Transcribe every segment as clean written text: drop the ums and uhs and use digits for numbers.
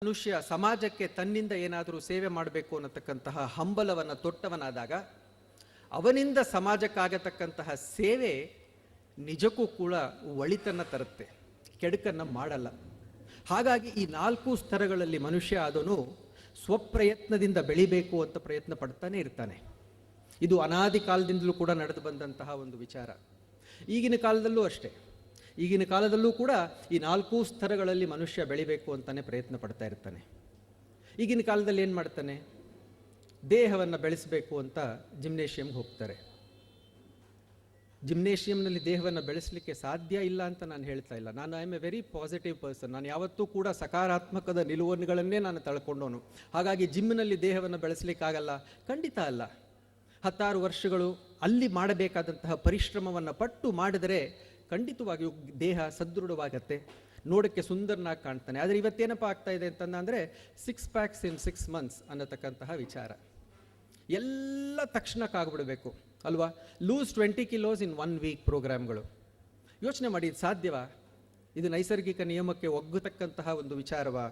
ಮನುಷ್ಯ ಸಮಾಜಕ್ಕೆ ತನ್ನಿಂದ ಏನಾದರೂ ಸೇವೆ ಮಾಡಬೇಕು ಅನ್ನತಕ್ಕಂತಹ ಹಂಬಲವನ್ನು ತೊಟ್ಟವನಾದಾಗ ಅವನಿಂದ ಸಮಾಜಕ್ಕಾಗತಕ್ಕಂತಹ ಸೇವೆ ನಿಜಕ್ಕೂ ಕೂಡ ಒಳಿತನ್ನು ತರುತ್ತೆ, ಕೆಡುಕನ್ನು ಮಾಡಲ್ಲ. ಹಾಗಾಗಿ ಈ 4 ಸ್ತರಗಳಲ್ಲಿ ಮನುಷ್ಯ ಆದನು ಸ್ವಪ್ರಯತ್ನದಿಂದ ಬೆಳಿಬೇಕು ಅಂತ ಪ್ರಯತ್ನ ಪಡ್ತಾನೆ ಇರ್ತಾನೆ. ಇದು ಅನಾದಿ ಕಾಲದಿಂದಲೂ ಕೂಡ ನಡೆದು ಬಂದಂತಹ ಒಂದು ವಿಚಾರ. ಈಗಿನ ಕಾಲದಲ್ಲೂ ಅಷ್ಟೇ. ಈಗಿನ ಕಾಲದಲ್ಲೂ ಕೂಡ ಈ 4 ಸ್ತರಗಳಲ್ಲಿ ಮನುಷ್ಯ ಬೆಳಿಬೇಕು ಅಂತಾನೆ ಪ್ರಯತ್ನ ಪಡ್ತಾ ಇರ್ತಾನೆ. ಈಗಿನ ಕಾಲದಲ್ಲಿ ಏನು ಮಾಡ್ತಾನೆ? ದೇಹವನ್ನು ಬೆಳೆಸಬೇಕು ಅಂತ ಜಿಮ್ನೇಷಿಯಂಗೆ ಹೋಗ್ತಾರೆ. ಜಿಮ್ನೇಷಿಯಂನಲ್ಲಿ ದೇಹವನ್ನು ಬೆಳೆಸಲಿಕ್ಕೆ ಸಾಧ್ಯ ಇಲ್ಲ ಅಂತ ನಾನು ಹೇಳ್ತಾ ಇಲ್ಲ. ನಾನು I am A very positive person. ನಾನು ಯಾವತ್ತೂ ಕೂಡ ಸಕಾರಾತ್ಮಕದ ನಿಲುವುಗಳನ್ನೇ ನಾನು ತಳ್ಕೊಂಡವನು. ಹಾಗಾಗಿ ಜಿಮ್ನಲ್ಲಿ ದೇಹವನ್ನು ಬೆಳೆಸಲಿಕ್ಕಾಗಲ್ಲ, ಖಂಡಿತ ಅಲ್ಲ. 10 ವರ್ಷಗಳು ಅಲ್ಲಿ ಮಾಡಬೇಕಾದಂತಹ ಪರಿಶ್ರಮವನ್ನು ಪಟ್ಟು ಮಾಡಿದರೆ ಖಂಡಿತವಾಗಿಯೂ ದೇಹ ಸದೃಢವಾಗತ್ತೆ, ನೋಡೋಕ್ಕೆ ಸುಂದರನಾಗಿ ಕಾಣ್ತಾನೆ. ಆದರೆ ಇವತ್ತೇನಪ್ಪ ಆಗ್ತಾ ಇದೆ ಅಂತಂದರೆ 6 ಪ್ಯಾಕ್ಸ್ ಇನ್ 6 ಮಂತ್ಸ್ ಅನ್ನತಕ್ಕಂತಹ ವಿಚಾರ. ಎಲ್ಲ ತಕ್ಷಣಕ್ಕಾಗ್ಬಿಡಬೇಕು ಅಲ್ವಾ? ಲೂಸ್ 20 kilos ಇನ್ 1 week ಪ್ರೋಗ್ರಾಮ್ಗಳು. ಯೋಚನೆ ಮಾಡಿ, ಇದು ಸಾಧ್ಯವಾ? ಇದು ನೈಸರ್ಗಿಕ ನಿಯಮಕ್ಕೆ ಒಗ್ಗತಕ್ಕಂತಹ ಒಂದು ವಿಚಾರವಾ?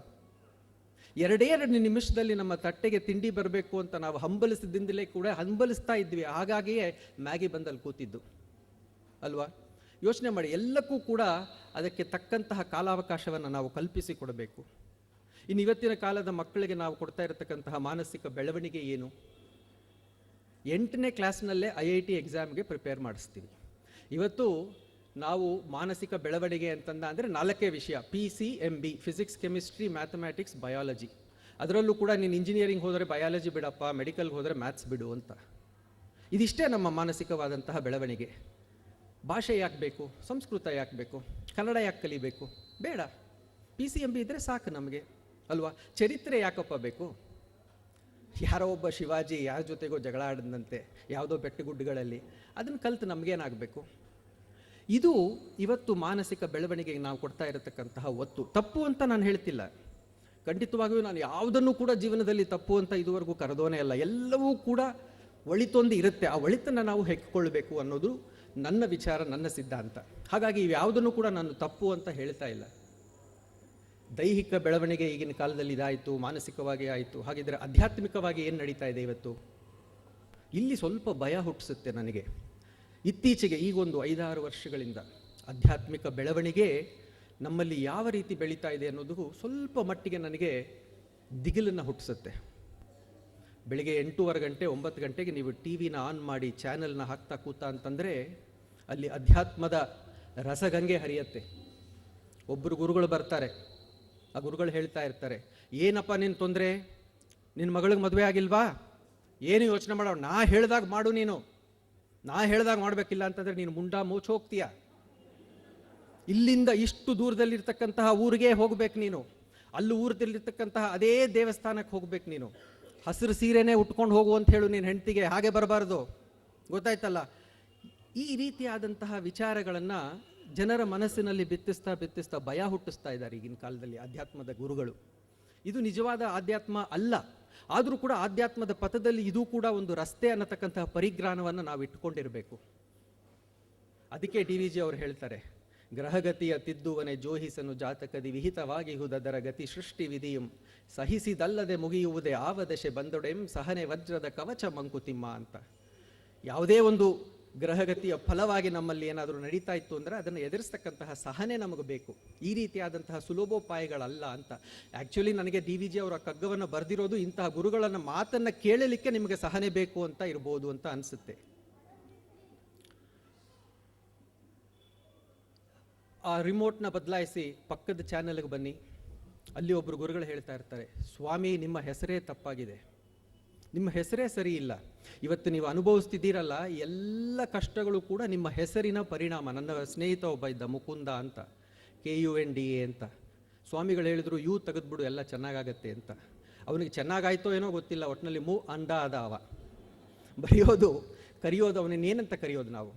2 ನಿಮಿಷದಲ್ಲಿ ನಮ್ಮ ತಟ್ಟೆಗೆ ತಿಂಡಿ ಬರಬೇಕು ಅಂತ ನಾವು ಹಂಬಲಿಸಿದಿಂದಲೇ ಕೂಡ ಹಂಬಲಿಸ್ತಾ ಇದ್ವಿ. ಹಾಗಾಗಿಯೇ ಮ್ಯಾಗಿ ಬಂದಲ್ಲಿ ಕೂತಿದ್ದು ಅಲ್ವಾ? ಯೋಚನೆ ಮಾಡಿ, ಎಲ್ಲಕ್ಕೂ ಕೂಡ ಅದಕ್ಕೆ ತಕ್ಕಂತಹ ಕಾಲಾವಕಾಶವನ್ನು ನಾವು ಕಲ್ಪಿಸಿಕೊಡಬೇಕು. ಇನ್ನು ಇವತ್ತಿನ ಕಾಲದ ಮಕ್ಕಳಿಗೆ ನಾವು ಕೊಡ್ತಾ ಇರತಕ್ಕಂತಹ ಮಾನಸಿಕ ಬೆಳವಣಿಗೆ ಏನು? 8ನೇ ಕ್ಲಾಸ್ನಲ್ಲೇ IIT ಎಕ್ಸಾಮ್ಗೆ ಪ್ರಿಪೇರ್ ಮಾಡಿಸ್ತೀವಿ. ಇವತ್ತು ನಾವು ಮಾನಸಿಕ ಬೆಳವಣಿಗೆ ಅಂತಂದ ಅಂದರೆ 4 ವಿಷಯ: PCMB, physics, chemistry, mathematics, biology. ಅದರಲ್ಲೂ ಕೂಡ ನೀನು ಇಂಜಿನಿಯರಿಂಗ್ ಹೋದರೆ ಬಯಾಲಜಿ ಬಿಡಪ್ಪ, ಮೆಡಿಕಲ್ಗೆ ಹೋದರೆ ಮ್ಯಾಥ್ಸ್ ಬಿಡು ಅಂತ. ಇದಿಷ್ಟೇ ನಮ್ಮ ಮಾನಸಿಕವಾದಂತಹ ಬೆಳವಣಿಗೆ. ಭಾಷೆ ಯಾಕೆ ಬೇಕು? ಸಂಸ್ಕೃತ ಯಾಕೆ ಬೇಕು? ಕನ್ನಡ ಯಾಕೆ ಕಲಿಬೇಕು? ಬೇಡ. PCMB ಇದ್ದರೆ ಸಾಕು ನಮಗೆ ಅಲ್ವಾ? ಚರಿತ್ರೆ ಯಾಕಪ್ಪ ಬೇಕು? ಯಾರೋ ಒಬ್ಬ ಶಿವಾಜಿ ಯಾರ ಜೊತೆಗೋ ಜಗಳ ಆಡಿದಂತೆ ಯಾವುದೋ ಬೆಟ್ಟಗುಡ್ಡಗಳಲ್ಲಿ, ಅದನ್ನು ಕಲಿತು ನಮಗೇನಾಗಬೇಕು? ಇದು ಇವತ್ತು ಮಾನಸಿಕ ಬೆಳವಣಿಗೆಗೆ ನಾವು ಕೊಡ್ತಾ ಇರತಕ್ಕಂತಹ ಒತ್ತು. ತಪ್ಪು ಅಂತ ನಾನು ಹೇಳ್ತಿಲ್ಲ, ಖಂಡಿತವಾಗಿಯೂ ನಾನು ಯಾವುದನ್ನು ಕೂಡ ಜೀವನದಲ್ಲಿ ತಪ್ಪು ಅಂತ ಇದುವರೆಗೂ ಕರೆದೋನೇ ಅಲ್ಲ. ಎಲ್ಲವೂ ಕೂಡ ಒಳಿತೊಂದು ಇರುತ್ತೆ, ಆ ಒಳಿತನ್ನು ನಾವು ಹೆಕ್ಕಿಕೊಳ್ಬೇಕು ಅನ್ನೋದು ನನ್ನ ವಿಚಾರ, ನನ್ನ ಸಿದ್ಧಾಂತ. ಹಾಗಾಗಿ ಯಾವುದನ್ನು ಕೂಡ ನಾನು ತಪ್ಪು ಅಂತ ಹೇಳ್ತಾ ಇಲ್ಲ. ದೈಹಿಕ ಬೆಳವಣಿಗೆ ಈಗಿನ ಕಾಲದಲ್ಲಿ ಇದಾಯಿತು, ಮಾನಸಿಕವಾಗಿ ಆಯಿತು. ಹಾಗಿದ್ರೆ ಆಧ್ಯಾತ್ಮಿಕವಾಗಿ ಏನು ನಡೀತಾ ಇದೆ ಇವತ್ತು? ಇಲ್ಲಿ ಸ್ವಲ್ಪ ಭಯ ಹುಟ್ಟಿಸುತ್ತೆ ನನಗೆ. ಇತ್ತೀಚೆಗೆ ಈಗೊಂದು 5-6 ವರ್ಷಗಳಿಂದ ಆಧ್ಯಾತ್ಮಿಕ ಬೆಳವಣಿಗೆ ನಮ್ಮಲ್ಲಿ ಯಾವ ರೀತಿ ಬೆಳೀತಾ ಇದೆ ಅನ್ನೋದು ಸ್ವಲ್ಪ ಮಟ್ಟಿಗೆ ನನಗೆ ದಿಗಿಲನ್ನು ಹುಟ್ಟಿಸುತ್ತೆ. ಬೆಳಿಗ್ಗೆ 8:15 ಗಂಟೆ 9 ಗಂಟೆಗೆ ನೀವು TV ಆನ್ ಮಾಡಿ ಚಾನೆಲ್ನ ಹಾಕ್ತಾ ಕೂತ ಅಂತಂದರೆ ಅಲ್ಲಿ ಅಧ್ಯಾತ್ಮದ ರಸಗಂಗೆ ಹರಿಯತ್ತೆ. ಒಬ್ಬರು ಗುರುಗಳು ಬರ್ತಾರೆ, ಆ ಗುರುಗಳು ಹೇಳ್ತಾ ಇರ್ತಾರೆ, ಏನಪ್ಪ ನಿನ್ನ ತೊಂದರೆ? ನಿನ್ನ ಮಗಳಿಗೆ ಮದುವೆ ಆಗಿಲ್ವಾ? ಏನು ಯೋಚನೆ ಮಾಡೋ, ನಾ ಹೇಳ್ದಾಗ ಮಾಡು, ನೀನು ನಾ ಹೇಳ್ದಾಗ ಮಾಡಬೇಕಿಲ್ಲ ಅಂತಂದರೆ ನೀನು ಮುಂಡಾ ಮೂಚ್ ಹೋಗ್ತೀಯ. ಇಲ್ಲಿಂದ ಇಷ್ಟು ದೂರದಲ್ಲಿರ್ತಕ್ಕಂತಹ ಊರಿಗೆ ಹೋಗ್ಬೇಕು ನೀನು, ಅಲ್ಲಿ ಊರದಲ್ಲಿರ್ತಕ್ಕಂತಹ ಅದೇ ದೇವಸ್ಥಾನಕ್ಕೆ ಹೋಗ್ಬೇಕು ನೀನು, ಹಸಿರು ಸೀರೆನೇ ಉಟ್ಕೊಂಡು ಹೋಗು ಅಂತ ಹೇಳು ನೀನು ಹೆಂಡತಿಗೆ, ಹಾಗೆ ಬರಬಾರ್ದು, ಗೊತ್ತಾಯ್ತಲ್ಲ? ಈ ರೀತಿಯಾದಂತಹ ವಿಚಾರಗಳನ್ನು ಜನರ ಮನಸ್ಸಿನಲ್ಲಿ ಬಿತ್ತಿಸ್ತಾ ಭಯ ಹುಟ್ಟಿಸ್ತಾ ಇದ್ದಾರೆ ಈಗಿನ ಕಾಲದಲ್ಲಿ ಆಧ್ಯಾತ್ಮದ ಗುರುಗಳು. ಇದು ನಿಜವಾದ ಆಧ್ಯಾತ್ಮ ಅಲ್ಲ. ಆದರೂ ಕೂಡ ಆಧ್ಯಾತ್ಮದ ಪಥದಲ್ಲಿ ಇದು ಕೂಡ ಒಂದು ರಸ್ತೆ ಅನ್ನತಕ್ಕಂತಹ ಪರಿಜ್ಞಾನವನ್ನು ನಾವು ಇಟ್ಕೊಂಡಿರಬೇಕು. ಅದಕ್ಕೆ DVG ಅವರು ಹೇಳ್ತಾರೆ, ಗ್ರಹಗತಿಯ ತಿದ್ದುವನೆ ಜೋಹಿಸನು ಜಾತಕದಿ ವಿಹಿತವಾಗಿ ಹುದದರ ಗತಿ ಸೃಷ್ಟಿ ವಿಧಿಯಂ ಸಹಿಸಿದಲ್ಲದೆ ಮುಗಿಯುವುದೇ ಆವದಶೆ ಬಂದೊಡೆಂ ಸಹನೆ ವಜ್ರದ ಕವಚ ಮಂಕುತಿಮ್ಮ ಅಂತ. ಯಾವುದೇ ಒಂದು ಗ್ರಹಗತಿಯ ಫಲವಾಗಿ ನಮ್ಮಲ್ಲಿ ಏನಾದರೂ ನಡೀತಾ ಇತ್ತು ಅಂದರೆ ಅದನ್ನು ಎದುರಿಸ್ತಕ್ಕಂತಹ ಸಹನೆ ನಮಗೆ ಬೇಕು. ಈ ರೀತಿಯಾದಂತಹ ಸುಲಭೋಪಾಯಗಳಲ್ಲ ಅಂತ. ಆ್ಯಕ್ಚುಲಿ ನನಗೆ DVG ಅವರ ಕಗ್ಗವನ್ನು ಬರೆದಿರೋದು ಇಂತಹ ಗುರುಗಳನ್ನು ಮಾತನ್ನು ಕೇಳಲಿಕ್ಕೆ ನಿಮಗೆ ಸಹನೆ ಬೇಕು ಅಂತ ಇರ್ಬೋದು ಅಂತ ಅನಿಸುತ್ತೆ. ಆ ರಿಮೋಟ್ನ ಬದಲಾಯಿಸಿ ಪಕ್ಕದ ಚಾನೆಲ್ಗೆ ಬನ್ನಿ, ಅಲ್ಲಿ ಒಬ್ಬರು ಗುರುಗಳು ಹೇಳ್ತಾ ಇರ್ತಾರೆ, ಸ್ವಾಮಿ ನಿಮ್ಮ ಹೆಸರೇ ತಪ್ಪಾಗಿದೆ, ನಿಮ್ಮ ಹೆಸರೇ ಸರಿ ಇಲ್ಲ. ಇವತ್ತು ನೀವು ಅನುಭವಿಸ್ತಿದ್ದೀರಲ್ಲ ಎಲ್ಲ ಕಷ್ಟಗಳು ಕೂಡ ನಿಮ್ಮ ಹೆಸರಿನ ಪರಿಣಾಮ. ನನ್ನ ಸ್ನೇಹಿತ ಒಬ್ಬ ಇದ್ದ, ಮುಕುಂದ ಅಂತ, KUNDA ಅಂತ. ಸ್ವಾಮಿಗಳು ಹೇಳಿದ್ರು, ಯು ತೆಗೆದ್ಬಿಡು ಎಲ್ಲ ಚೆನ್ನಾಗಾಗತ್ತೆ ಅಂತ. ಅವನಿಗೆ ಚೆನ್ನಾಗಾಯ್ತೋ ಏನೋ ಗೊತ್ತಿಲ್ಲ, ಒಟ್ಟಿನಲ್ಲಿ ಅಂಡ ಅದ ಅವ. ಬರೆಯೋದು ಕರೆಯೋದು ಅವನೇನಂತ ಕರೆಯೋದು ನಾವು?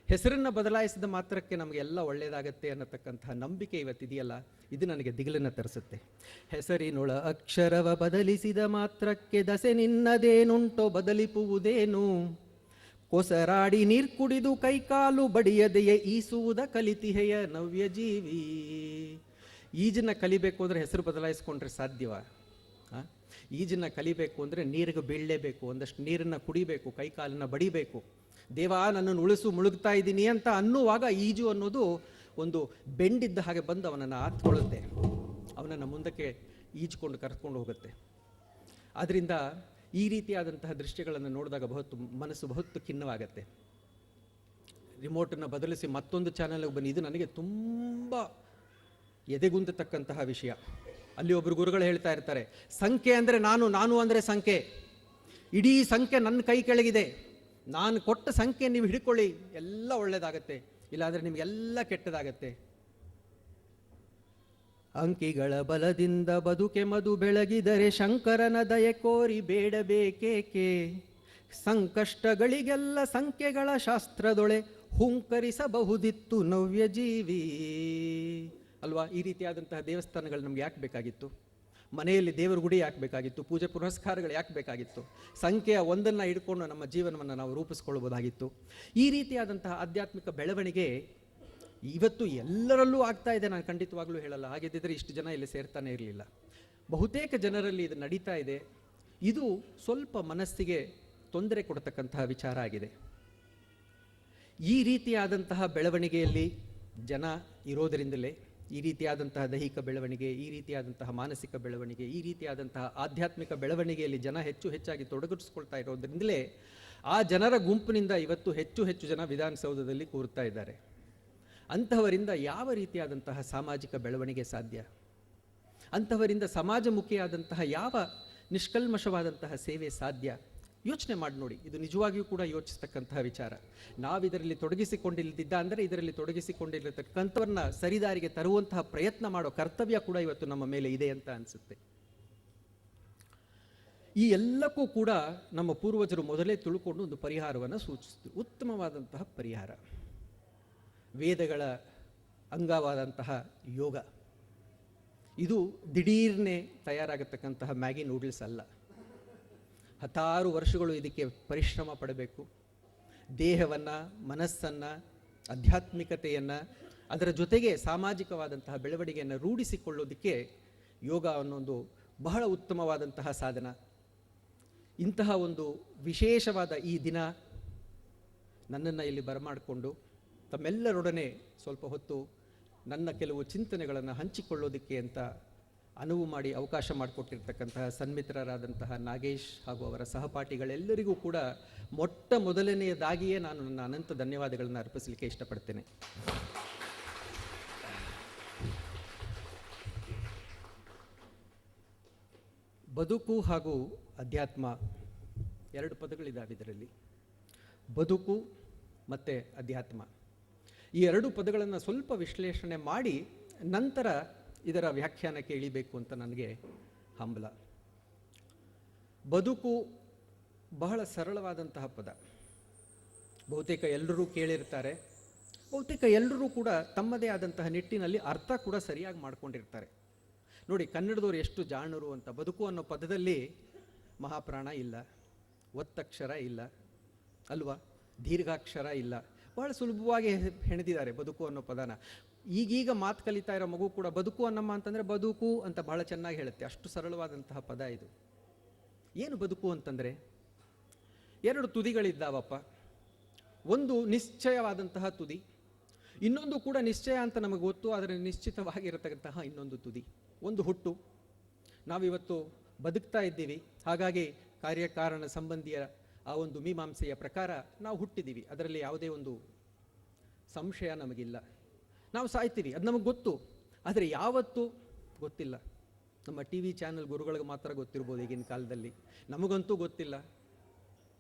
ಹೆಸರನ್ನು ಬದಲಾಯಿಸಿದ ಮಾತ್ರಕ್ಕೆ ನಮಗೆಲ್ಲ ಒಳ್ಳೆಯದಾಗತ್ತೆ ಅನ್ನತಕ್ಕಂತಹ ನಂಬಿಕೆ ಇವತ್ತಿದೆಯಲ್ಲ, ಇದು ನನಗೆ ದಿಗಿಲನ್ನು ತರಿಸುತ್ತೆ. ಹೆಸರಿನೊಳ ಅಕ್ಷರವ ಬದಲಿಸಿದ ಮಾತ್ರಕ್ಕೆ ದಸೆ ನಿನ್ನದೇನುಂಟೋ ಬದಲಿಪುವುದೇನು? ಕೊಸರಾಡಿ ನೀರು ಕುಡಿದು ಕೈಕಾಲು ಬಡಿಯದೆಯೇ ಈಸುವುದ ಕಲಿತಿಹೆಯ ನವ್ಯ ಜೀವಿ. ಈಜನ್ನು ಕಲಿಬೇಕು ಅಂದರೆ ಹೆಸರು ಬದಲಾಯಿಸ್ಕೊಂಡ್ರೆ ಸಾಧ್ಯವಾ? ಈಜನ್ನು ಕಲಿಬೇಕು ಅಂದರೆ ನೀರಿಗೆ ಬೀಳಲೇಬೇಕು, ಒಂದಷ್ಟು ನೀರನ್ನು ಕುಡಿಬೇಕು, ಕೈ ಕಾಲನ್ನು ಬಡಿಬೇಕು. ದೇವ ನನ್ನನ್ನು ಉಳಿಸು, ಮುಳುಗ್ತಾ ಇದ್ದೀನಿ ಅಂತ ಅನ್ನುವಾಗ ಈಜು ಅನ್ನೋದು ಒಂದು ಬೆಂಡಿದ್ದ ಹಾಗೆ ಬಂದು ಅವನನ್ನು ಆತ್ಕೊಳ್ಳುತ್ತೆ, ಅವನನ್ನು ಮುಂದಕ್ಕೆ ಈಜ್ಕೊಂಡು ಕರ್ಕೊಂಡು ಹೋಗುತ್ತೆ. ಆದ್ದರಿಂದ ಈ ರೀತಿಯಾದಂತಹ ದೃಶ್ಯಗಳನ್ನು ನೋಡಿದಾಗ ಮನಸ್ಸು ಬಹುತ್ತು ಖಿನ್ನವಾಗತ್ತೆ. ರಿಮೋಟನ್ನು ಬದಲಿಸಿ ಮತ್ತೊಂದು ಚಾನಲ್ಗೆ ಬನ್ನಿ, ಇದು ನನಗೆ ತುಂಬ ಎದೆಗುಂದತಕ್ಕಂತಹ ವಿಷಯ. ಅಲ್ಲಿ ಒಬ್ಬರು ಗುರುಗಳು ಹೇಳ್ತಾ ಇರ್ತಾರೆ, ಸಂಖ್ಯೆ ಅಂದರೆ ನಾನು ಅಂದರೆ ಸಂಖ್ಯೆ, ಇಡೀ ಸಂಖ್ಯೆ ನನ್ನ ಕೈ ಕೆಳಗಿದೆ, ನಾನು ಕೊಟ್ಟ ಸಂಖ್ಯೆ ನೀವು ಹಿಡ್ಕೊಳ್ಳಿ, ಎಲ್ಲ ಒಳ್ಳೆಯದಾಗತ್ತೆ, ಇಲ್ಲಾಂದರೆ ನಿಮಗೆಲ್ಲ ಕೆಟ್ಟದಾಗತ್ತೆ. ಅಂಕಿಗಳ ಬಲದಿಂದ ಬದುಕೆ ಮಧು ಬೆಳಗಿದರೆ ಶಂಕರನ ದಯೆ ಕೋರಿ ಬೇಡಬೇಕೇಕೆ, ಸಂಕಷ್ಟಗಳಿಗೆಲ್ಲ ಸಂಖ್ಯೆಗಳ ಶಾಸ್ತ್ರದೊಳೆ ಹುಂಕರಿಸಬಹುದಿತ್ತು ನವ್ಯ ಜೀವಿ ಅಲ್ವಾ? ಈ ರೀತಿಯಾದಂತಹ ದೇವಸ್ಥಾನಗಳು ನಮ್ಗೆ ಯಾಕೆ ಬೇಕಾಗಿತ್ತು? ಮನೆಯಲ್ಲಿ ದೇವರ ಗುಡಿ ಯಾಕೆ ಬೇಕಾಗಿತ್ತು? ಪೂಜೆ ಪುನಸ್ಕಾರಗಳು ಯಾಕೆ ಬೇಕಾಗಿತ್ತು? ಸಂಖ್ಯೆಯ ಒಂದನ್ನು ಹಿಡ್ಕೊಂಡು ನಮ್ಮ ಜೀವನವನ್ನು ನಾವು ರೂಪಿಸ್ಕೊಳ್ಬೋದಾಗಿತ್ತು. ಈ ರೀತಿಯಾದಂತಹ ಆಧ್ಯಾತ್ಮಿಕ ಬೆಳವಣಿಗೆ ಇವತ್ತು ಎಲ್ಲರಲ್ಲೂ ಆಗ್ತಾ ಇದೆ, ನಾನು ಖಂಡಿತವಾಗ್ಲೂ ಹೇಳಲ್ಲ. ಹಾಗಿದ್ದರೆ ಇಷ್ಟು ಜನ ಇಲ್ಲಿ ಸೇರ್ತಾನೆ ಇರಲಿಲ್ಲ. ಬಹುತೇಕ ಜನರಲ್ಲಿ ಇದು ನಡೀತಾ ಇದೆ. ಇದು ಸ್ವಲ್ಪ ಮನಸ್ಸಿಗೆ ತೊಂದರೆ ಕೊಡತಕ್ಕಂತಹ ವಿಚಾರ ಆಗಿದೆ. ಈ ರೀತಿಯಾದಂತಹ ಬೆಳವಣಿಗೆಯಲ್ಲಿ ಜನ ಇರೋದರಿಂದಲೇ ಈ ರೀತಿಯಾದಂತಹ ದೈಹಿಕ ಬೆಳವಣಿಗೆ, ಈ ರೀತಿಯಾದಂತಹ ಮಾನಸಿಕ ಬೆಳವಣಿಗೆ, ಈ ರೀತಿಯಾದಂತಹ ಆಧ್ಯಾತ್ಮಿಕ ಬೆಳವಣಿಗೆಯಲ್ಲಿ ಜನ ಹೆಚ್ಚಾಗಿ ತೊಡಗಿಸ್ಕೊಳ್ತಾ ಇರೋದ್ರಿಂದಲೇ ಆ ಜನರ ಗುಂಪಿನಿಂದ ಇವತ್ತು ಹೆಚ್ಚು ಜನ ವಿಧಾನಸೌಧದಲ್ಲಿ ಕೂರ್ತಾ ಇದ್ದಾರೆ. ಅಂತಹವರಿಂದ ಯಾವ ರೀತಿಯಾದಂತಹ ಸಾಮಾಜಿಕ ಬೆಳವಣಿಗೆ ಸಾಧ್ಯ? ಅಂತಹವರಿಂದ ಸಮಾಜಮುಖಿಯಾದಂತಹ ಯಾವ ನಿಷ್ಕಲ್ಮಶವಾದಂತಹ ಸೇವೆ ಸಾಧ್ಯ? ಯೋಚನೆ ಮಾಡಿ ನೋಡಿ. ಇದು ನಿಜವಾಗಿಯೂ ಕೂಡ ಯೋಚಿಸ್ತಕ್ಕಂತಹ ವಿಚಾರ. ನಾವಿದರಲ್ಲಿ ತೊಡಗಿಸಿಕೊಂಡಿಲ್ಲದಿದ್ದ ಅಂದರೆ ಇದರಲ್ಲಿ ತೊಡಗಿಸಿಕೊಂಡಿರತಕ್ಕಂಥವ್ರನ್ನ ಸರಿದಾರಿಗೆ ತರುವಂತಹ ಪ್ರಯತ್ನ ಮಾಡೋ ಕರ್ತವ್ಯ ಕೂಡ ಇವತ್ತು ನಮ್ಮ ಮೇಲೆ ಇದೆ ಅಂತ ಅನಿಸುತ್ತೆ. ಈ ಎಲ್ಲಕ್ಕೂ ಕೂಡ ನಮ್ಮ ಪೂರ್ವಜರು ಮೊದಲೇ ತಿಳ್ಕೊಂಡು ಒಂದು ಪರಿಹಾರವನ್ನು ಸೂಚಿಸಿದರು, ಉತ್ತಮವಾದಂತಹ ಪರಿಹಾರ. ವೇದಗಳ ಅಂಗವಾದಂತಹ ಯೋಗ. ಇದು ದಿಢೀರ್ನೆ ತಯಾರಾಗತಕ್ಕಂತಹ ಮ್ಯಾಗಿ ನೂಡಲ್ಸ್ ಅಲ್ಲ. 10 ವರ್ಷಗಳು ಇದಕ್ಕೆ ಪರಿಶ್ರಮ ಪಡಬೇಕು. ದೇಹವನ್ನು, ಮನಸ್ಸನ್ನು, ಆಧ್ಯಾತ್ಮಿಕತೆಯನ್ನು, ಅದರ ಜೊತೆಗೆ ಸಾಮಾಜಿಕವಾದಂತಹ ಬೆಳವಣಿಗೆಯನ್ನು ರೂಢಿಸಿಕೊಳ್ಳೋದಕ್ಕೆ ಯೋಗ ಅನ್ನೊಂದು ಬಹಳ ಉತ್ತಮವಾದಂತಹ ಸಾಧನ. ಇಂತಹ ಒಂದು ವಿಶೇಷವಾದ ಈ ದಿನ ನನ್ನನ್ನು ಇಲ್ಲಿ ಬರಮಾಡಿಕೊಂಡು ತಮ್ಮೆಲ್ಲರೊಡನೆ ಸ್ವಲ್ಪ ಹೊತ್ತು ನನ್ನ ಕೆಲವು ಚಿಂತನೆಗಳನ್ನು ಹಂಚಿಕೊಳ್ಳೋದಕ್ಕೆ ಅಂತ ಅನುವು ಮಾಡಿ ಅವಕಾಶ ಮಾಡಿಕೊಟ್ಟಿರ್ತಕ್ಕಂತಹ ಸನ್ಮಿತ್ರರಾದಂತಹ ನಾಗೇಶ್ ಹಾಗೂ ಅವರ ಸಹಪಾಠಿಗಳೆಲ್ಲರಿಗೂ ಕೂಡ ಮೊದಲನೆಯದಾಗಿಯೇ ನಾನು ನನ್ನ ಅನಂತ ಧನ್ಯವಾದಗಳನ್ನು ಅರ್ಪಿಸಲಿಕ್ಕೆ ಇಷ್ಟಪಡ್ತೇನೆ. ಬದುಕು ಹಾಗೂ ಅಧ್ಯಾತ್ಮ 2 ಪದಗಳಿದ್ದಾವೆ ಇದರಲ್ಲಿ. ಬದುಕು ಮತ್ತು ಅಧ್ಯಾತ್ಮ, ಈ 2 ಪದಗಳನ್ನು ಸ್ವಲ್ಪ ವಿಶ್ಲೇಷಣೆ ಮಾಡಿ ನಂತರ ಇದರ ವ್ಯಾಖ್ಯಾನಕ್ಕೆ ಇಳಿಬೇಕು ಅಂತ ನನಗೆ ಹಂಬಲ. ಬದುಕು ಬಹಳ ಸರಳವಾದಂತಹ ಪದ. ಬಹುತೇಕ ಎಲ್ಲರೂ ಕೇಳಿರ್ತಾರೆ, ಬಹುತೇಕ ಎಲ್ಲರೂ ಕೂಡ ತಮ್ಮದೇ ಆದಂತಹ ನಿಟ್ಟಿನಲ್ಲಿ ಅರ್ಥ ಕೂಡ ಸರಿಯಾಗಿ ಮಾಡ್ಕೊಂಡಿರ್ತಾರೆ. ನೋಡಿ, ಕನ್ನಡದವರು ಎಷ್ಟು ಜಾಣರು ಅಂತ. ಬದುಕು ಅನ್ನೋ ಪದದಲ್ಲಿ ಮಹಾಪ್ರಾಣ ಇಲ್ಲ, ಒತ್ತಕ್ಷರ ಇಲ್ಲ ಅಲ್ವಾ, ದೀರ್ಘಾಕ್ಷರ ಇಲ್ಲ, ಬಹಳ ಸುಲಭವಾಗಿ ಹೆಣೆದಿದ್ದಾರೆ ಬದುಕು ಅನ್ನೋ ಪದನ. ಈಗೀಗ ಮಾತು ಕಲಿತಾ ಇರೋ ಮಗು ಕೂಡ ಬದುಕು ಅನ್ನಮ್ಮ ಅಂತಂದರೆ ಬದುಕು ಅಂತ ಬಹಳ ಚೆನ್ನಾಗಿ ಹೇಳುತ್ತೆ. ಅಷ್ಟು ಸರಳವಾದಂತಹ ಪದ ಇದು. ಏನು ಬದುಕು ಅಂತಂದರೆ 2 ತುದಿಗಳಿದ್ದಾವಪ್ಪ. ಒಂದು ನಿಶ್ಚಯವಾದಂತಹ ತುದಿ, ಇನ್ನೊಂದು ಕೂಡ ನಿಶ್ಚಯ ಅಂತ ನಮಗೆ ಗೊತ್ತು, ಆದರೆ ನಿಶ್ಚಿತವಾಗಿರತಕ್ಕಂತಹ ಇನ್ನೊಂದು ತುದಿ. ಒಂದು ಹುಟ್ಟು, ನಾವಿವತ್ತು ಬದುಕ್ತಾ ಇದ್ದೀವಿ, ಹಾಗಾಗಿ ಕಾರ್ಯಕಾರಣ ಸಂಬಂಧಿಯ ಆ ಒಂದು ಮೀಮಾಂಸೆಯ ಪ್ರಕಾರ ನಾವು ಹುಟ್ಟಿದ್ದೀವಿ, ಅದರಲ್ಲಿ ಯಾವುದೇ ಒಂದು ಸಂಶಯ ನಮಗಿಲ್ಲ. ನಾವು ಸಾಯ್ತೀವಿ, ಅದು ನಮಗೆ ಗೊತ್ತು, ಆದರೆ ಯಾವತ್ತೂ ಗೊತ್ತಿಲ್ಲ. ನಮ್ಮ ಟಿ ವಿ ಚಾನಲ್ ಗುರುಗಳಿಗೆ ಮಾತ್ರ ಗೊತ್ತಿರ್ಬೋದು ಈಗಿನ ಕಾಲದಲ್ಲಿ, ನಮಗಂತೂ ಗೊತ್ತಿಲ್ಲ.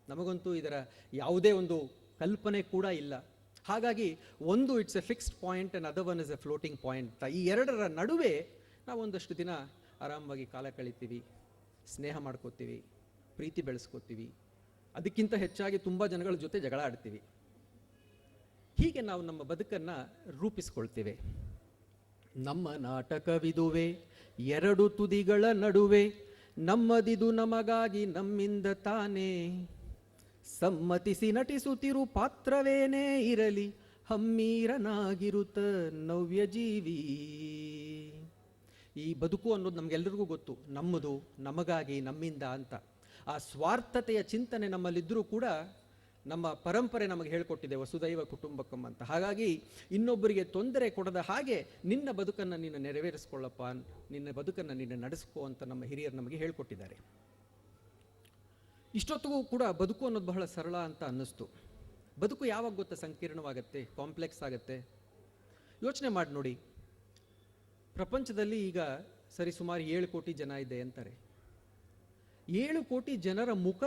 ನಮಗಂತೂ ಇದರ ಯಾವುದೇ ಒಂದು ಕಲ್ಪನೆ ಕೂಡ ಇಲ್ಲ. ಹಾಗಾಗಿ ಒಂದು it's A fixed point and other one is A floating point. ಈ ಎರಡರ ನಡುವೆ ನಾವು ಒಂದಷ್ಟು ದಿನ ಆರಾಮವಾಗಿ ಕಾಲ ಕಳಿತೀವಿ, ಸ್ನೇಹ ಮಾಡ್ಕೋತೀವಿ, ಪ್ರೀತಿ ಬೆಳೆಸ್ಕೋತೀವಿ, ಅದಕ್ಕಿಂತ ಹೆಚ್ಚಾಗಿ ತುಂಬ ಜನಗಳ ಜೊತೆ ಜಗಳ ಆಡ್ತೀವಿ. ಹೀಗೆ ನಾವು ನಮ್ಮ ಬದುಕನ್ನು ರೂಪಿಸ್ಕೊಳ್ತೇವೆ. ನಮ್ಮ ನಾಟಕವಿದುವೆ 2 ತುದಿಗಳ ನಡುವೆ, ನಮ್ಮದಿದು ನಮಗಾಗಿ ನಮ್ಮಿಂದ ತಾನೇ, ಸಮ್ಮತಿಸಿ ನಟಿಸುತ್ತಿರು ಪಾತ್ರವೇನೇ ಇರಲಿ, ಹಮ್ಮೀರನಾಗಿರುತ್ತ ನವ್ಯ ಜೀವಿ. ಈ ಬದುಕು ಅನ್ನೋದು ನಮಗೆಲ್ಲರಿಗೂ ಗೊತ್ತು, ನಮ್ಮದು, ನಮಗಾಗಿ, ನಮ್ಮಿಂದ ಅಂತ. ಆ ಸ್ವಾರ್ಥತೆಯ ಚಿಂತನೆ ನಮ್ಮಲ್ಲಿದ್ದರೂ ಕೂಡ ನಮ್ಮ ಪರಂಪರೆ ನಮಗೆ ಹೇಳಿಕೊಟ್ಟಿದೆ ವಸುದೈವ ಕುಟುಂಬಕಂ ಅಂತ. ಹಾಗಾಗಿ ಇನ್ನೊಬ್ಬರಿಗೆ ತೊಂದರೆ ಕೊಡದ ಹಾಗೆ ನಿನ್ನ ಬದುಕನ್ನು ನೀನು ನೆರವೇರಿಸ್ಕೊಳ್ಳಪ್ಪ, ನಿನ್ನ ಬದುಕನ್ನು ನೀನು ನಡೆಸ್ಕೋ ಅಂತ ನಮ್ಮ ಹಿರಿಯರು ನಮಗೆ ಹೇಳಿಕೊಟ್ಟಿದ್ದಾರೆ. ಇಷ್ಟೊತ್ತಿಗೂ ಕೂಡ ಬದುಕು ಅನ್ನೋದು ಬಹಳ ಸರಳ ಅಂತ ಅನ್ನಿಸ್ತು. ಬದುಕು ಯಾವಾಗ ಗೊತ್ತಾ ಸಂಕೀರ್ಣವಾಗತ್ತೆ, ಕಾಂಪ್ಲೆಕ್ಸ್ ಆಗುತ್ತೆ. ಯೋಚನೆ ಮಾಡಿ ನೋಡಿ, ಪ್ರಪಂಚದಲ್ಲಿ ಈಗ ಸರಿಸುಮಾರು 7 ಕೋಟಿ ಜನ ಇದೆ ಅಂತಾರೆ. 7 ಕೋಟಿ ಜನರ ಮುಖ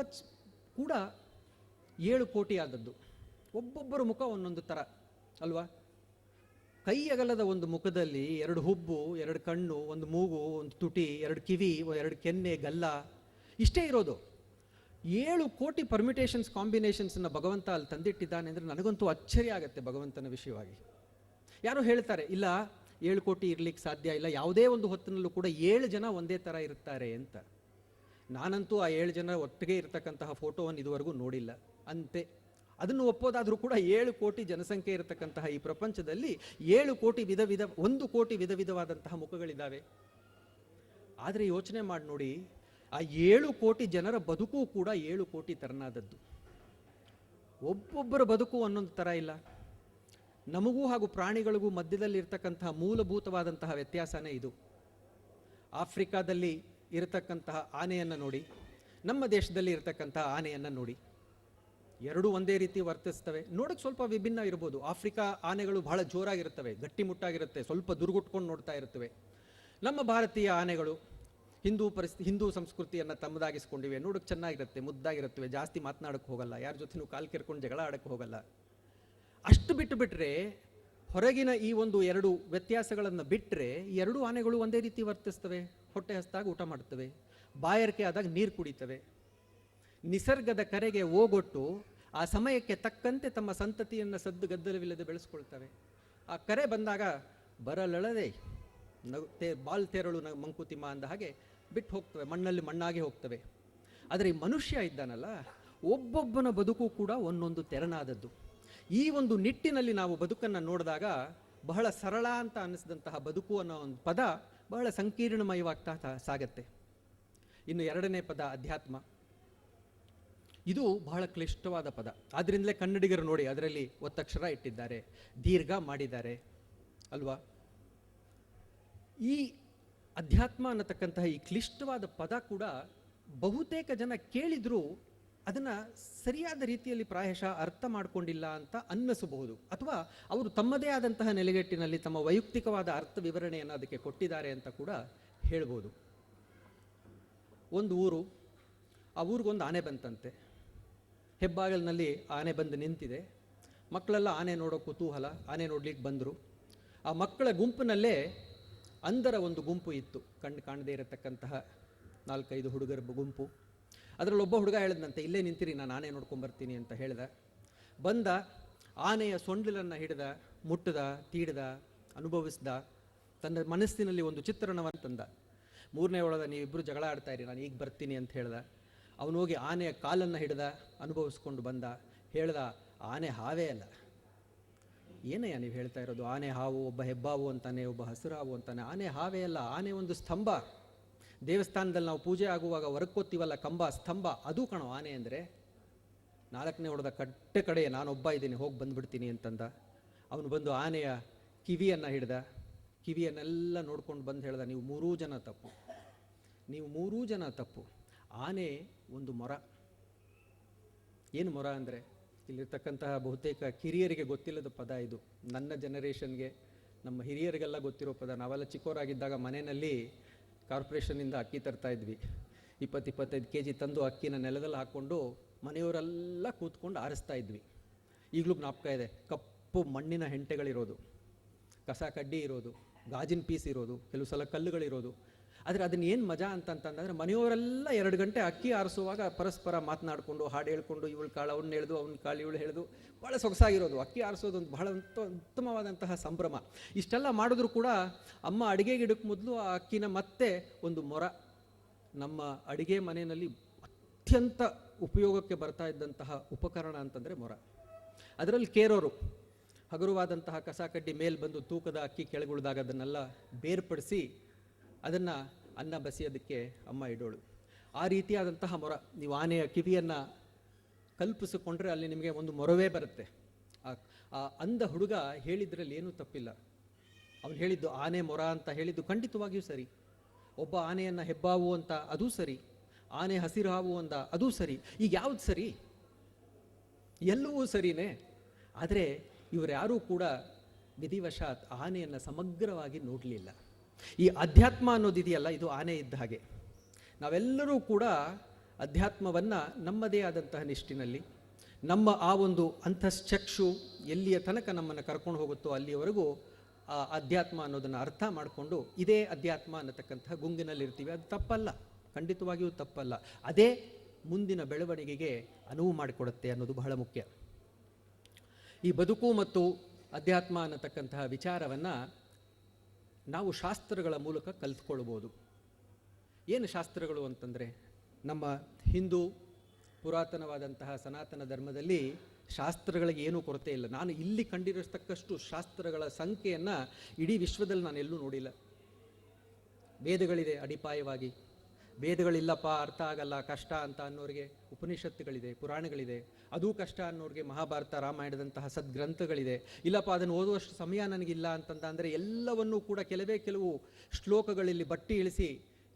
ಕೂಡ 7 ಕೋಟಿ ಆದದ್ದು. ಒಬ್ಬೊಬ್ಬರ ಮುಖ ಒಂದೊಂದು ಥರ ಅಲ್ವಾ? ಕೈ ಅಗಲದ ಒಂದು ಮುಖದಲ್ಲಿ 2 ಹುಬ್ಬು, 2 ಕಣ್ಣು, 1 ಮೂಗು, 1 ತುಟಿ, 2 ಕಿವಿ, 2 ಕೆನ್ನೆ, ಗಲ್ಲ, ಇಷ್ಟೇ ಇರೋದು. 7 ಕೋಟಿ ಪರ್ಮಿಟೇಷನ್ಸ್, ಕಾಂಬಿನೇಷನ್ಸ್ನ ಭಗವಂತ ಅಲ್ಲಿ ತಂದಿಟ್ಟಿದ್ದಾನೆ ಅಂದರೆ ನನಗಂತೂ ಅಚ್ಚರಿ ಆಗುತ್ತೆ ಭಗವಂತನ ವಿಷಯವಾಗಿ. ಯಾರೋ ಹೇಳ್ತಾರೆ ಇಲ್ಲ 7 ಕೋಟಿ ಇರ್ಲಿಕ್ಕೆ ಸಾಧ್ಯ ಇಲ್ಲ, ಯಾವುದೇ ಒಂದು ಹೊತ್ತಿನಲ್ಲೂ ಕೂಡ 7 ಜನ ಒಂದೇ ಥರ ಇರ್ತಾರೆ ಅಂತ. ನಾನಂತೂ ಆ 7 ಜನ ಒಟ್ಟಿಗೆ ಇರತಕ್ಕಂತಹ ಫೋಟೋವನ್ನು ಇದುವರೆಗೂ ನೋಡಿಲ್ಲ. ಅಂತೆ ಅದನ್ನು ಒಪ್ಪೋದಾದರೂ ಕೂಡ 7 ಕೋಟಿ ಜನಸಂಖ್ಯೆ ಇರತಕ್ಕಂತಹ ಈ ಪ್ರಪಂಚದಲ್ಲಿ 7 ಕೋಟಿ 1 ಕೋಟಿ ವಿಧ ವಿಧವಾದಂತಹ ಮುಖಗಳಿದ್ದಾವೆ. ಆದರೆ ಯೋಚನೆ ಮಾಡಿ ನೋಡಿ, ಆ 7 ಕೋಟಿ ಜನರ ಬದುಕು ಕೂಡ 7 ಕೋಟಿ ತೆರನಾದದ್ದು. ಒಬ್ಬೊಬ್ಬರ ಬದುಕು ಒಂದೊಂದು ಥರ ಇಲ್ಲ. ನಮಗೂ ಹಾಗೂ ಪ್ರಾಣಿಗಳಿಗೂ ಮಧ್ಯದಲ್ಲಿ ಇರತಕ್ಕಂತಹ ಮೂಲಭೂತವಾದಂತಹ ವ್ಯತ್ಯಾಸನೇ ಇದು. ಆಫ್ರಿಕಾದಲ್ಲಿ ಇರತಕ್ಕಂತಹ ಆನೆಯನ್ನು ನೋಡಿ, ನಮ್ಮ ದೇಶದಲ್ಲಿ ಇರತಕ್ಕಂತಹ ಆನೆಯನ್ನು ನೋಡಿ, ಎರಡೂ ಒಂದೇ ರೀತಿ ವರ್ತಿಸ್ತವೆ. ನೋಡೋಕ್ಕೆ ಸ್ವಲ್ಪ ವಿಭಿನ್ನ ಇರ್ಬೋದು. ಆಫ್ರಿಕಾ ಆನೆಗಳು ಬಹಳ ಜೋರಾಗಿರುತ್ತವೆ, ಗಟ್ಟಿಮುಟ್ಟಾಗಿರುತ್ತೆ, ಸ್ವಲ್ಪ ದುರ್ಗುಟ್ಕೊಂಡು ನೋಡ್ತಾ ಇರುತ್ತವೆ. ನಮ್ಮ ಭಾರತೀಯ ಆನೆಗಳು ಹಿಂದೂ ಸಂಸ್ಕೃತಿಯನ್ನು ತಮ್ಮದಾಗಿಸ್ಕೊಂಡಿವೆ, ನೋಡೋಕ್ಕೆ ಚೆನ್ನಾಗಿರುತ್ತೆ, ಮುದ್ದಾಗಿರುತ್ತವೆ, ಜಾಸ್ತಿ ಮಾತನಾಡೋಕ್ಕೆ ಹೋಗಲ್ಲ, ಯಾರ ಜೊತೆನೂ ಕಾಲು ಕೆರ್ಕೊಂಡು ಜಗಳ ಆಡೋಕ್ಕೆ ಹೋಗಲ್ಲ. ಅಷ್ಟು ಬಿಟ್ಟರೆ ಹೊರಗಿನ ಈ ಒಂದು 2 ವ್ಯತ್ಯಾಸಗಳನ್ನು ಬಿಟ್ಟರೆ 2 ಆನೆಗಳು ಒಂದೇ ರೀತಿ ವರ್ತಿಸ್ತವೆ. ಹೊಟ್ಟೆ ಹಸ್ದಾಗ ಊಟ ಮಾಡ್ತವೆ, ಬಾಯಾರಿಕೆ ಆದಾಗ ನೀರು ಕುಡಿತವೆ, ನಿಸರ್ಗದ ಕರೆಗೆ ಓಗೊಟ್ಟು ಆ ಸಮಯಕ್ಕೆ ತಕ್ಕಂತೆ ತಮ್ಮ ಸಂತತಿಯನ್ನು ಸದ್ದು ಗದ್ದಲವಿಲ್ಲದೆ ಬೆಳೆಸ್ಕೊಳ್ತವೆ. ಆ ಕರೆ ಬಂದಾಗ ಬರಲಳದೆ ಬಾಲ್ ತೇರಳು ಮಂಕುತಿಮ್ಮ ಅಂದ ಹಾಗೆ ಬಿಟ್ಟು ಹೋಗ್ತವೆ, ಮಣ್ಣಲ್ಲಿ ಮಣ್ಣಾಗಿ ಹೋಗ್ತವೆ. ಆದರೆ ಈ ಮನುಷ್ಯ ಇದ್ದಾನಲ್ಲ, ಒಬ್ಬೊಬ್ಬನ ಬದುಕು ಕೂಡ ಒಂದೊಂದು ತೆರನಾದದ್ದು. ಈ ಒಂದು ನಿಟ್ಟಿನಲ್ಲಿ ನಾವು ಬದುಕನ್ನು ನೋಡಿದಾಗ ಬಹಳ ಸರಳ ಅಂತ ಅನ್ನಿಸಿದಂತಹ ಬದುಕು ಅನ್ನೋ ಒಂದು ಪದ ಬಹಳ ಸಂಕೀರ್ಣಮಯವಾಗ್ತಾ ಸಾಗತ್ತೆ. ಇನ್ನು 2ನೇ ಪದ ಅಧ್ಯಾತ್ಮ. ಇದು ಬಹಳ ಕ್ಲಿಷ್ಟವಾದ ಪದ. ಆದ್ದರಿಂದಲೇ ಕನ್ನಡಿಗರು ನೋಡಿ ಅದರಲ್ಲಿ ಒತ್ತಕ್ಷರ ಇಟ್ಟಿದ್ದಾರೆ, ದೀರ್ಘ ಮಾಡಿದ್ದಾರೆ ಅಲ್ವಾ? ಈ ಅಧ್ಯಾತ್ಮ ಅನ್ನತಕ್ಕಂತಹ ಈ ಕ್ಲಿಷ್ಟವಾದ ಪದ ಕೂಡ ಬಹುತೇಕ ಜನ ಕೇಳಿದರೂ ಅದನ್ನು ಸರಿಯಾದ ರೀತಿಯಲ್ಲಿ ಪ್ರಾಯಶಃ ಅರ್ಥ ಮಾಡಿಕೊಂಡಿಲ್ಲ ಅಂತ ಅನ್ನಿಸಬಹುದು, ಅಥವಾ ಅವರು ತಮ್ಮದೇ ಆದಂತಹ ನೆಲೆಗಟ್ಟಿನಲ್ಲಿ ತಮ್ಮ ವೈಯಕ್ತಿಕವಾದ ಅರ್ಥ ವಿವರಣೆಯನ್ನು ಅದಕ್ಕೆ ಕೊಟ್ಟಿದ್ದಾರೆ ಅಂತ ಕೂಡ ಹೇಳ್ಬೋದು. ಒಂದು ಊರು, ಆ ಊರಿಗೊಂದು ಆನೆ ಬಂತಂತೆ. ಹೆಬ್ಬಾಗಲಿನಲ್ಲಿ ಆನೆ ಬಂದು ನಿಂತಿದೆ. ಮಕ್ಕಳೆಲ್ಲ ಆನೆ ನೋಡೋ ಕುತೂಹಲ, ಆನೆ ನೋಡ್ಲಿಕ್ಕೆ ಬಂದರು. ಆ ಮಕ್ಕಳ ಗುಂಪಿನಲ್ಲೇ ಅಂದರ ಒಂದು ಗುಂಪು ಇತ್ತು, ಕಣ್ಣು ಕಾಣದೇ ಇರತಕ್ಕಂತಹ 4-5 ಹುಡುಗರ ಗುಂಪು. ಅದರಲ್ಲಿ ಒಬ್ಬ ಹುಡುಗ ಹೇಳಿದಂತೆ, ಇಲ್ಲೇ ನಿಂತಿರಿ, ನಾನು ಆನೆ ನೋಡ್ಕೊಂಬರ್ತೀನಿ ಅಂತ ಹೇಳ್ದ. ಬಂದ, ಆನೆಯ ಸೊಂಡಿಲನ್ನು ಹಿಡಿದ, ಮುಟ್ಟದ, ತೀಡಿದ, ಅನುಭವಿಸ್ದ, ತನ್ನ ಮನಸ್ಸಿನಲ್ಲಿ ಒಂದು ಚಿತ್ರಣವನ್ನು ತಂದ. 3ನೇ ಒಳಗೆ ನೀವಿಬ್ಬರು ಜಗಳ ಆಡ್ತಾ ಇರಿ, ನಾನು ಈಗ ಬರ್ತೀನಿ ಅಂತ ಹೇಳ್ದ. ಅವನು ಹೋಗಿ ಆನೆಯ ಕಾಲನ್ನು ಹಿಡಿದ, ಅನುಭವಿಸ್ಕೊಂಡು ಬಂದ. ಹೇಳ್ದ, ಆನೆ ಹಾವೇ ಅಲ್ಲ. ಏನಯ್ಯ ನೀವು ಹೇಳ್ತಾ ಇರೋದು? ಆನೆ ಹಾವು, ಒಬ್ಬ ಹೆಬ್ಬಾವು ಅಂತಾನೆ, ಒಬ್ಬ ಹಸಿರು ಹಾವು ಅಂತಾನೆ. ಆನೆ ಹಾವೇ ಅಲ್ಲ, ಆನೆ ಒಂದು ಸ್ತಂಭ. ದೇವಸ್ಥಾನದಲ್ಲಿ ನಾವು ಪೂಜೆ ಆಗುವಾಗ ಹೊರಕೋತೀವಲ್ಲ ಕಂಬ, ಸ್ತಂಭ, ಅದು ಕಣೋ ಆನೆ ಅಂದರೆ. 4ನೇ ಹೊಡೆದ ಕಟ್ಟೆ ಕಡೆ ನಾನೊಬ್ಬ ಇದ್ದೀನಿ, ಹೋಗಿ ಬಂದುಬಿಡ್ತೀನಿ ಅಂತಂದ. ಅವನು ಬಂದು ಆನೆಯ ಕಿವಿಯನ್ನು ಹಿಡ್ದ, ಕಿವಿಯನ್ನೆಲ್ಲ ನೋಡ್ಕೊಂಡು ಬಂದು ಹೇಳ್ದ, ನೀವು 3 ಜನ ತಪ್ಪು, ನೀವು 3 ಜನ ತಪ್ಪು. ಆನೆ ಒಂದು ಮೊರ. ಏನು ಮೊರ ಅಂದರೆ, ಇಲ್ಲಿರ್ತಕ್ಕಂತಹ ಬಹುತೇಕ ಕಿರಿಯರಿಗೆ ಗೊತ್ತಿಲ್ಲದ ಪದ ಇದು. ನನ್ನ ಜನರೇಷನ್ಗೆ, ನಮ್ಮ ಹಿರಿಯರಿಗೆಲ್ಲ ಗೊತ್ತಿರೋ ಪದ. ನಾವೆಲ್ಲ ಚಿಕ್ಕವರಾಗಿದ್ದಾಗ ಮನೆಯಲ್ಲಿ ಕಾರ್ಪೊರೇಷನಿಂದ ಅಕ್ಕಿ ತರ್ತಾ ಇದ್ವಿ. 20-25 kg ತಂದು ಅಕ್ಕಿನ ನೆಲದಲ್ಲಿ ಹಾಕ್ಕೊಂಡು ಮನೆಯವರೆಲ್ಲ ಕೂತ್ಕೊಂಡು ಆರಿಸ್ತಾ ಇದ್ವಿ. ಈಗಲೂ ಜ್ಞಾಪಕ ಇದೆ. ಕಪ್ಪು ಮಣ್ಣಿನ ಹೆಂಟೆಗಳಿರೋದು, ಕಸ ಕಡ್ಡಿ ಇರೋದು, ಗಾಜಿನ ಪೀಸ್ ಇರೋದು, ಕೆಲವು ಸಲ ಕಲ್ಲುಗಳಿರೋದು. ಆದರೆ ಅದನ್ನ ಏನು ಮಜಾ ಅಂತಂತಂದರೆ, ಮನೆಯವರೆಲ್ಲ 2 ಗಂಟೆ ಅಕ್ಕಿ ಆರಿಸುವಾಗ ಪರಸ್ಪರ ಮಾತನಾಡಿಕೊಂಡು, ಹಾಡು ಹೇಳ್ಕೊಂಡು, ಇವಳು ಕಾಳು ಅವ್ನು ಹೇಳ್ದು, ಅವ್ನ ಕಾಳು ಇವಳು ಹೇಳ್ದು, ಭಾಳ ಸೊಗಸಾಗಿರೋದು. ಅಕ್ಕಿ ಆರಿಸೋದು ಒಂದು ಬಹಳ ಉತ್ತಮವಾದಂತಹ ಸಂಭ್ರಮ. ಇಷ್ಟೆಲ್ಲ ಮಾಡಿದ್ರು ಕೂಡ ಅಮ್ಮ ಅಡುಗೆಗೆ ಇಡಕ್ಕೆ ಮೊದಲು ಆ ಅಕ್ಕಿನ ಮತ್ತೆ ಒಂದು ಮೊರ. ನಮ್ಮ ಅಡುಗೆ ಮನೆಯಲ್ಲಿ ಅತ್ಯಂತ ಉಪಯೋಗಕ್ಕೆ ಬರ್ತಾ ಇದ್ದಂತಹ ಉಪಕರಣ ಅಂತಂದರೆ ಮೊರ. ಅದರಲ್ಲಿ ಕೇರೋರು ಹಗುರವಾದಂತಹ ಕಸ ಕಡ್ಡಿ ಮೇಲೆ ಬಂದು ತೂಕದ ಅಕ್ಕಿ ಕೆಳಗುಳಿದಾಗ ಅದನ್ನೆಲ್ಲ ಬೇರ್ಪಡಿಸಿ ಅದನ್ನು ಅನ್ನ ಬಸಿಯೋದಕ್ಕೆ ಅಮ್ಮ ಇಡೋಳು. ಆ ರೀತಿಯಾದಂತಹ ಮೊರ, ನೀವು ಆನೆಯ ಕಿವಿಯನ್ನು ಕಲ್ಪಿಸಿಕೊಂಡ್ರೆ ಅಲ್ಲಿ ನಿಮಗೆ ಒಂದು ಮೊರವೇ ಬರುತ್ತೆ. ಆ ಅಂಧ ಹುಡುಗ ಹೇಳಿದ್ರಲ್ಲಿ ಏನೂ ತಪ್ಪಿಲ್ಲ. ಅವನು ಹೇಳಿದ್ದು ಆನೆ ಮೊರ ಅಂತ ಹೇಳಿದ್ದು ಖಂಡಿತವಾಗಿಯೂ ಸರಿ. ಒಬ್ಬ ಆನೆಯನ್ನು ಹೆಬ್ಬಾವು ಅಂತ ಅದೂ ಸರಿ, ಆನೆ ಹಸಿರು ಹಾವು ಅಂತ ಅದೂ ಸರಿ. ಈಗ ಯಾವುದು ಸರಿ? ಎಲ್ಲವೂ ಸರಿನೇ. ಆದರೆ ಇವರ್ಯಾರೂ ಕೂಡ ವಿಧಿವಶಾತ್ ಆನೆಯನ್ನು ಸಮಗ್ರವಾಗಿ ನೋಡಲಿಲ್ಲ. ಈ ಅಧ್ಯಾತ್ಮ ಅನ್ನೋದಿದೆಯಲ್ಲ, ಇದು ಆನೆ ಇದ್ದ ಹಾಗೆ. ನಾವೆಲ್ಲರೂ ಕೂಡ ಅಧ್ಯಾತ್ಮವನ್ನು ನಮ್ಮದೇ ಆದಂತಹ ನಿಷ್ಠಿನಲ್ಲಿ, ನಮ್ಮ ಆ ಒಂದು ಅಂತಶ್ಚಕ್ಷು ಎಲ್ಲಿಯ ತನಕ ನಮ್ಮನ್ನು ಕರ್ಕೊಂಡು ಹೋಗುತ್ತೋ ಅಲ್ಲಿಯವರೆಗೂ ಆ ಅಧ್ಯಾತ್ಮ ಅನ್ನೋದನ್ನು ಅರ್ಥ ಮಾಡಿಕೊಂಡು ಇದೇ ಅಧ್ಯಾತ್ಮ ಅನ್ನತಕ್ಕಂತಹ ಗುಂಗಿನಲ್ಲಿರ್ತೀವಿ. ಅದು ತಪ್ಪಲ್ಲ, ಖಂಡಿತವಾಗಿಯೂ ತಪ್ಪಲ್ಲ. ಅದೇ ಮುಂದಿನ ಬೆಳವಣಿಗೆಗೆ ಅನುವು ಮಾಡಿಕೊಡುತ್ತೆ ಅನ್ನೋದು ಬಹಳ ಮುಖ್ಯ. ಈ ಬದುಕು ಮತ್ತು ಅಧ್ಯಾತ್ಮ ಅನ್ನತಕ್ಕಂತಹ ವಿಚಾರವನ್ನು ನಾವು ಶಾಸ್ತ್ರಗಳ ಮೂಲಕ ಕಲಿತ್ಕೊಳ್ಬೋದು. ಏನು ಶಾಸ್ತ್ರಗಳು ಅಂತಂದರೆ, ನಮ್ಮ ಹಿಂದೂ ಪುರಾತನವಾದಂತಹ ಸನಾತನ ಧರ್ಮದಲ್ಲಿ ಶಾಸ್ತ್ರಗಳಿಗೆ ಏನೂ ಕೊರತೆ ಇಲ್ಲ. ನಾನು ಇಲ್ಲಿ ಕಂಡಿರತಕ್ಕಷ್ಟು ಶಾಸ್ತ್ರಗಳ ಸಂಖ್ಯೆಯನ್ನು ಇಡೀ ವಿಶ್ವದಲ್ಲಿ ನಾನು ಎಲ್ಲೂ ನೋಡಿಲ್ಲ. ವೇದಗಳಿದೆ ಅಡಿಪಾಯವಾಗಿ. ವೇದಗಳಿಲ್ಲಪ್ಪ ಅರ್ಥ ಆಗಲ್ಲ, ಕಷ್ಟ ಅಂತ ಅನ್ನೋರಿಗೆ ಉಪನಿಷತ್ತುಗಳಿದೆ, ಪುರಾಣಗಳಿದೆ. ಅದೂ ಕಷ್ಟ ಅನ್ನೋರಿಗೆ ಮಹಾಭಾರತ, ರಾಮಾಯಣದಂತಹ ಸದ್ಗ್ರಂಥಗಳಿದೆ. ಇಲ್ಲಪ್ಪ ಅದನ್ನು ಓದುವಷ್ಟು ಸಮಯ ನನಗಿಲ್ಲ ಅಂತಂದರೆ ಎಲ್ಲವನ್ನೂ ಕೂಡ ಕೆಲವು ಶ್ಲೋಕಗಳಲ್ಲಿ ಬಟ್ಟಿ ಇಳಿಸಿ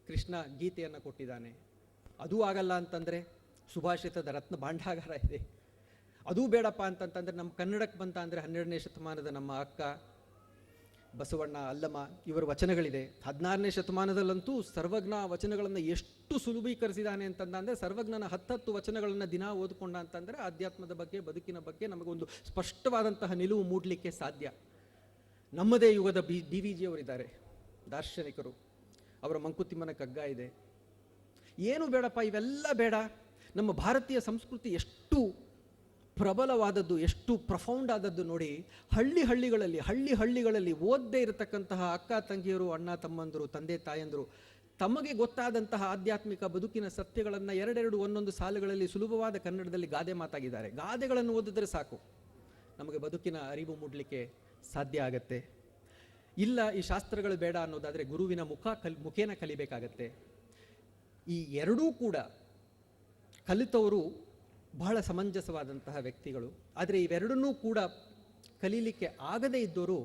ಕೃಷ್ಣ ಗೀತೆಯನ್ನು ಕೊಟ್ಟಿದ್ದಾನೆ. ಅದೂ ಆಗಲ್ಲ ಅಂತಂದರೆ ಸುಭಾಷಿತದ ರತ್ನ ಭಾಂಡಾಗಾರ ಇದೆ. ಅದೂ ಬೇಡಪ್ಪ ಅಂತಂತಂದರೆ ನಮ್ಮ ಕನ್ನಡಕ್ಕೆ ಬಂತ ಅಂದರೆ 12ನೇ ಶತಮಾನದ ನಮ್ಮ ಅಕ್ಕ ಬಸವಣ್ಣ, ಅಲ್ಲಮ್ಮ ಇವರ ವಚನಗಳಿದೆ. 16ನೇ ಶತಮಾನದಲ್ಲಂತೂ ಸರ್ವಜ್ಞ ವಚನಗಳನ್ನು ಎಷ್ಟು ಸುಲಭೀಕರಿಸಿದ್ದಾನೆ ಅಂತಂದರೆ, ಸರ್ವಜ್ಞನ 10 ವಚನಗಳನ್ನು ದಿನ ಓದ್ಕೊಂಡ ಅಂತಂದರೆ ಆಧ್ಯಾತ್ಮದ ಬಗ್ಗೆ, ಬದುಕಿನ ಬಗ್ಗೆ ನಮಗೊಂದು ಸ್ಪಷ್ಟವಾದಂತಹ ನಿಲುವು ಮೂಡಲಿಕ್ಕೆ ಸಾಧ್ಯ. ನಮ್ಮದೇ ಯುಗದ ಡಿ.ವಿ. ಜಿಯವರಿದ್ದಾರೆ, ದಾರ್ಶನಿಕರು. ಅವರ ಮಂಕುತಿಮ್ಮನ ಕಗ್ಗ ಇದೆ. ಏನು ಬೇಡಪ್ಪ, ಇವೆಲ್ಲ ಬೇಡ. ನಮ್ಮ ಭಾರತೀಯ ಸಂಸ್ಕೃತಿ ಎಷ್ಟು ಪ್ರಬಲವಾದದ್ದು, ಎಷ್ಟು ಪ್ರಫೌಂಡ್ ಆದದ್ದು ನೋಡಿ. ಹಳ್ಳಿಗಳಲ್ಲಿ ಓದದೇ ಇರತಕ್ಕಂತಹ ಅಕ್ಕ ತಂಗಿಯರು, ಅಣ್ಣ ತಮ್ಮಂದರು, ತಂದೆ ತಾಯಂದರು ತಮಗೆ ಗೊತ್ತಾದಂತಹ ಆಧ್ಯಾತ್ಮಿಕ ಬದುಕಿನ ಸತ್ಯಗಳನ್ನು ಎರಡೆರಡು ಒಂದೊಂದು ಸಾಲುಗಳಲ್ಲಿ ಸುಲಭವಾದ ಕನ್ನಡದಲ್ಲಿ ಗಾದೆ ಮಾತಾಗಿದ್ದಾರೆ. ಗಾದೆಗಳನ್ನು ಓದಿದ್ರೆ ಸಾಕು, ನಮಗೆ ಬದುಕಿನ ಅರಿವು ಮೂಡಲಿಕ್ಕೆ ಸಾಧ್ಯ ಆಗತ್ತೆ. ಇಲ್ಲ ಈ ಶಾಸ್ತ್ರಗಳು ಬೇಡ ಅನ್ನೋದಾದರೆ ಗುರುವಿನ ಮುಖೇನ ಕಲಿಬೇಕಾಗತ್ತೆ. ಈ ಎರಡೂ ಕೂಡ ಕಲಿತವರು ಬಹಳ ಸಮಂಜಸವಾದಂತಹ ವ್ಯಕ್ತಿಗಳು. ಆದರೆ ಇವೆರಡನ್ನೂ ಕೂಡ ಕಲೀಲಿಕ್ಕೆ ಆಗದೇ ಇದ್ದವರು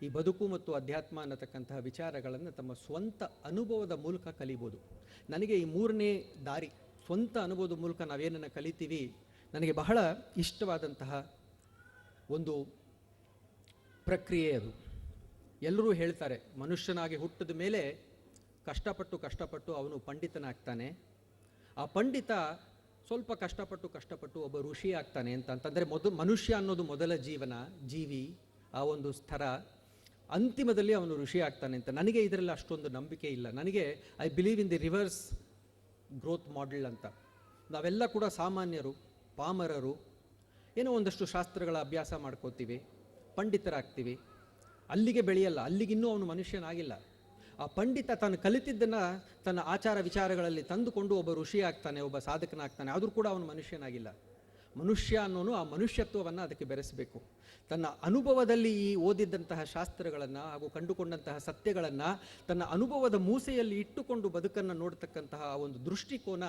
ಈ ಬದುಕು ಮತ್ತು ಅಧ್ಯಾತ್ಮ ಅನ್ನತಕ್ಕಂತಹ ವಿಚಾರಗಳನ್ನು ತಮ್ಮ ಸ್ವಂತ ಅನುಭವದ ಮೂಲಕ ಕಲಿಬೋದು. ನನಗೆ ಈ 3ನೇ ದಾರಿ, ಸ್ವಂತ ಅನುಭವದ ಮೂಲಕ ನಾವೇನನ್ನು ಕಲಿತೀವಿ, ನನಗೆ ಬಹಳ ಇಷ್ಟವಾದಂತಹ ಒಂದು ಪ್ರಕ್ರಿಯೆ ಅದು. ಎಲ್ಲರೂ ಹೇಳ್ತಾರೆ, ಮನುಷ್ಯನಾಗಿ ಹುಟ್ಟಿದ ಮೇಲೆ ಕಷ್ಟಪಟ್ಟು ಅವನು ಪಂಡಿತನಾಗ್ತಾನೆ. ಆ ಪಂಡಿತ ಸ್ವಲ್ಪ ಕಷ್ಟಪಟ್ಟು ಒಬ್ಬ ಋಷಿ ಆಗ್ತಾನೆ ಅಂತಂದರೆ ಮನುಷ್ಯ ಅನ್ನೋದು ಮೊದಲ ಜೀವಿ, ಆ ಒಂದು ಸ್ಥರ. ಅಂತಿಮದಲ್ಲಿ ಅವನು ಋಷಿ ಆಗ್ತಾನೆ ಅಂತ. ನನಗೆ ಇದರಲ್ಲಿ ಅಷ್ಟೊಂದು ನಂಬಿಕೆ ಇಲ್ಲ. ನನಗೆ I believe in the reverse growth model ಅಂತ. ನಾವೆಲ್ಲ ಕೂಡ ಸಾಮಾನ್ಯರು, ಪಾಮರರು, ಏನೋ ಒಂದಷ್ಟು ಶಾಸ್ತ್ರಗಳ ಅಭ್ಯಾಸ ಮಾಡ್ಕೋತೀವಿ, ಪಂಡಿತರಾಗ್ತೀವಿ. ಅಲ್ಲಿಗೆ ಬೆಳೆಯಲ್ಲ, ಅಲ್ಲಿಗಿನ್ನೂ ಅವನು ಮನುಷ್ಯನಾಗಿಲ್ಲ. ಆ ಪಂಡಿತ ತಾನು ಕಲಿತಿದ್ದನ್ನು ತನ್ನ ಆಚಾರ ವಿಚಾರಗಳಲ್ಲಿ ತಂದುಕೊಂಡು ಒಬ್ಬ ಋಷಿ ಆಗ್ತಾನೆ, ಒಬ್ಬ ಸಾಧಕನಾಗ್ತಾನೆ. ಆದರೂ ಕೂಡ ಅವನು ಮನುಷ್ಯನಾಗಿಲ್ಲ. ಮನುಷ್ಯ ಅನ್ನೋನು ಆ ಮನುಷ್ಯತ್ವವನ್ನು ಅದಕ್ಕೆ ಬೆರೆಸಬೇಕು. ತನ್ನ ಅನುಭವದಲ್ಲಿ ಈ ಓದಿದ್ದಂತಹ ಶಾಸ್ತ್ರಗಳನ್ನು ಹಾಗೂ ಕಂಡುಕೊಂಡಂತಹ ಸತ್ಯಗಳನ್ನು ತನ್ನ ಅನುಭವದ ಮೂಸೆಯಲ್ಲಿ ಇಟ್ಟುಕೊಂಡು ಬದುಕನ್ನು ನೋಡ್ತಕ್ಕಂತಹ ಆ ಒಂದು ದೃಷ್ಟಿಕೋನ,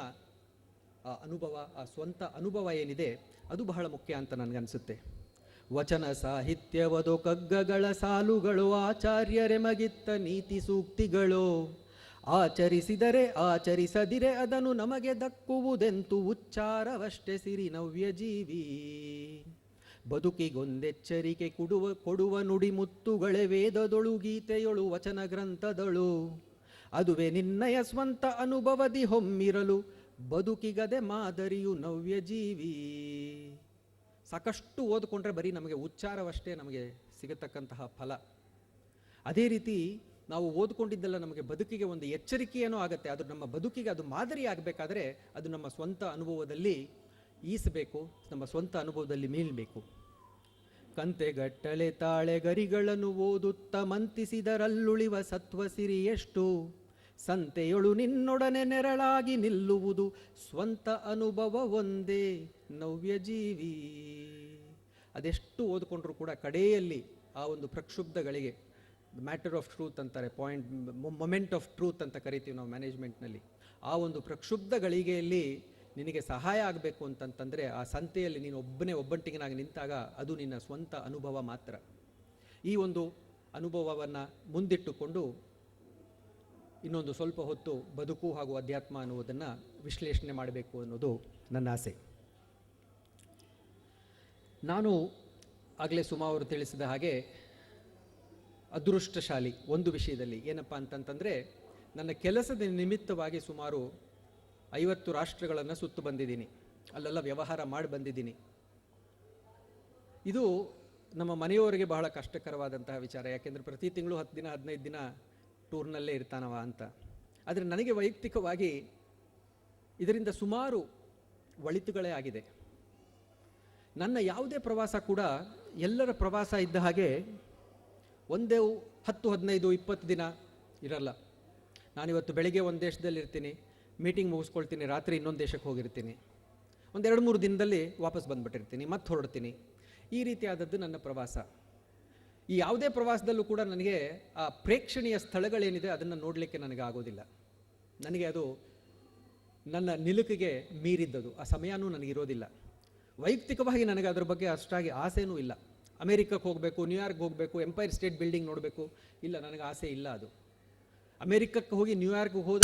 ಆ ಅನುಭವ, ಆ ಸ್ವಂತ ಅನುಭವ ಏನಿದೆ ಅದು ಬಹಳ ಮುಖ್ಯ ಅಂತ ನನಗನ್ಸುತ್ತೆ. ವಚನ ಸಾಹಿತ್ಯವದು ಕಗ್ಗಗಳ ಸಾಲುಗಳು, ಆಚಾರ್ಯರೆಮಗಿತ್ತ ನೀತಿ ಸೂಕ್ತಿಗಳು. ಆಚರಿಸಿದರೆ ಆಚರಿಸದಿರೆ ಅದನ್ನು ನಮಗೆ ದಕ್ಕುವುದೆಂತು, ಉಚ್ಚಾರವಷ್ಟೇ ಸಿರಿ ನವ್ಯ ಜೀವಿ. ಬದುಕಿಗೊಂದೆಚ್ಚರಿಕೆ ಕೊಡುವ ನುಡಿಮುತ್ತುಗಳೇ ವೇದದೊಳು, ಗೀತೆಯೊಳು, ವಚನ ಗ್ರಂಥದಳು. ಅದುವೇ ನಿನ್ನಯ ಸ್ವಂತ ಅನುಭವದಿ ಹೊಮ್ಮಿರಲು, ಬದುಕಿಗದೆ ಮಾದರಿಯು ನವ್ಯ ಜೀವಿ. ಸಾಕಷ್ಟು ಓದಿಕೊಂಡ್ರೆ ಬರೀ ನಮಗೆ ಉಚ್ಚಾರವಷ್ಟೇ ನಮಗೆ ಸಿಗತಕ್ಕಂತಹ ಫಲ. ಅದೇ ರೀತಿ ನಾವು ಓದ್ಕೊಂಡಿದ್ದೆಲ್ಲ ನಮಗೆ ಬದುಕಿಗೆ ಒಂದು ಎಚ್ಚರಿಕೆಯೇನೋ ಆಗುತ್ತೆ. ಅದು ನಮ್ಮ ಬದುಕಿಗೆ ಅದು ಮಾದರಿ ಆಗಬೇಕಾದ್ರೆ ಅದು ನಮ್ಮ ಸ್ವಂತ ಅನುಭವದಲ್ಲಿ ಈಸಬೇಕು, ನಮ್ಮ ಸ್ವಂತ ಅನುಭವದಲ್ಲಿ ಮೀಳಬೇಕು. ಕಂತೆಗಟ್ಟಲೆ ತಾಳೆ ಗರಿಗಳನ್ನು ಓದುತ್ತ ಮಂತಿಸಿದರಲ್ಲುಳಿವ ಸತ್ವ ಸಿರಿ ಎಷ್ಟು. ಸಂತೆಯೊಳು ನಿನ್ನೊಡನೆ ನೆರಳಾಗಿ ನಿಲ್ಲುವುದು, ಸ್ವಂತ ಅನುಭವ ಒಂದೇ ನವ್ಯ ಜೀವಿ. ಅದೆಷ್ಟು ಓದಿಕೊಂಡ್ರೂ ಕೂಡ ಕಡೆಯಲ್ಲಿ ಆ ಒಂದು ಪ್ರಕ್ಷುಬ್ಧಗಳಿಗೆ ಮ್ಯಾಟರ್ ಆಫ್ ಟ್ರೂತ್ ಅಂತಾರೆ, ಮೊಮೆಂಟ್ ಆಫ್ ಟ್ರೂತ್ ಅಂತ ಕರಿತೀವಿ ನಾವು ಮ್ಯಾನೇಜ್ಮೆಂಟ್ನಲ್ಲಿ. ಆ ಒಂದು ಪ್ರಕ್ಷುಬ್ಧ ಗಳಿಗೆಯಲ್ಲಿ ನಿನಗೆ ಸಹಾಯ ಆಗಬೇಕು ಅಂತಂತಂದರೆ ಆ ಸಂತೆಯಲ್ಲಿ ನೀನು ಒಬ್ಬಂಟಿಗನಾಗಿ ನಿಂತಾಗ ಅದು ನಿನ್ನ ಸ್ವಂತ ಅನುಭವ ಮಾತ್ರ. ಈ ಒಂದು ಅನುಭವವನ್ನು ಮುಂದಿಟ್ಟುಕೊಂಡು ಇನ್ನೊಂದು ಸ್ವಲ್ಪ ಹೊತ್ತು ಬದುಕು ಹಾಗೂ ಅಧ್ಯಾತ್ಮ ಅನ್ನುವುದನ್ನು ವಿಶ್ಲೇಷಣೆ ಮಾಡಬೇಕು ಅನ್ನೋದು ನನ್ನ ಆಸೆ. ನಾನು ಆಗಲೇ ಸುಮಾ ಅವರು ತಿಳಿಸಿದ ಹಾಗೆ ಅದೃಷ್ಟಶಾಲಿ ಒಂದು ವಿಷಯದಲ್ಲಿ. ಏನಪ್ಪ ಅಂತಂತಂದರೆ, ನನ್ನ ಕೆಲಸದ ನಿಮಿತ್ತವಾಗಿ ಸುಮಾರು 50 ರಾಷ್ಟ್ರಗಳನ್ನು ಸುತ್ತು ಬಂದಿದ್ದೀನಿ, ಅಲ್ಲೆಲ್ಲ ವ್ಯವಹಾರ ಮಾಡಿ ಬಂದಿದ್ದೀನಿ. ಇದು ನಮ್ಮ ಮನೆಯವರಿಗೆ ಬಹಳ ಕಷ್ಟಕರವಾದಂತಹ ವಿಚಾರ, ಯಾಕೆಂದರೆ ಪ್ರತಿ ತಿಂಗಳು 10 ದಿನ 15 ದಿನ ಟೂರ್ನಲ್ಲೇ ಇರ್ತಾನವ ಅಂತ. ಆದರೆ ನನಗೆ ವೈಯಕ್ತಿಕವಾಗಿ ಇದರಿಂದ ಸುಮಾರು ಒಳಿತುಗಳೇ ಆಗಿದೆ. ನನ್ನ ಯಾವುದೇ ಪ್ರವಾಸ ಕೂಡ ಎಲ್ಲರ ಪ್ರವಾಸ ಇದ್ದ ಹಾಗೆ ಒಂದೇ 10, 15, 20 ದಿನ ಇರಲ್ಲ. ನಾನಿವತ್ತು ಬೆಳಿಗ್ಗೆ ಒಂದು ದೇಶದಲ್ಲಿ ಇರ್ತೀನಿ, ಮೀಟಿಂಗ್ ಮುಗಿಸ್ಕೊಳ್ತೀನಿ, ರಾತ್ರಿ ಇನ್ನೊಂದು ದೇಶಕ್ಕೆ ಹೋಗಿರ್ತೀನಿ, ಒಂದು 2-3 ದಿನದಲ್ಲಿ ವಾಪಸ್ ಬಂದುಬಿಟ್ಟಿರ್ತೀನಿ, ಮತ್ತೆ ಹೊರಡ್ತೀನಿ. ಈ ರೀತಿಯಾದದ್ದು ನನ್ನ ಪ್ರವಾಸ. ಈ ಯಾವುದೇ ಪ್ರವಾಸದಲ್ಲೂ ಕೂಡ ನನಗೆ ಆ ಪ್ರೇಕ್ಷಣೀಯ ಸ್ಥಳಗಳೇನಿದೆ ಅದನ್ನು ನೋಡಲಿಕ್ಕೆ ನನಗೆ ಆಗೋದಿಲ್ಲ. ನನಗೆ ಅದು ನನ್ನ ನಿಲುಕಿಗೆ ಮೀರಿದ್ದದು, ಆ ಸಮಯನೂ ನನಗಿರೋದಿಲ್ಲ. ವೈಯಕ್ತಿಕವಾಗಿ ನನಗೆ ಅದರ ಬಗ್ಗೆ ಅಷ್ಟಾಗಿ ಆಸೆನೂ ಇಲ್ಲ. ಅಮೇರಿಕಕ್ಕೆ ಹೋಗಬೇಕು, ನ್ಯೂಯಾರ್ಕ್ ಹೋಗಬೇಕು, ಎಂಪೈರ್ ಸ್ಟೇಟ್ ಬಿಲ್ಡಿಂಗ್ ನೋಡಬೇಕು, ಇಲ್ಲ, ನನಗೆ ಆಸೆ ಇಲ್ಲ ಅದು. ಅಮೇರಿಕಕ್ಕೆ ಹೋಗಿ ನ್ಯೂಯಾರ್ಕ್ಗೆ ಹೋದ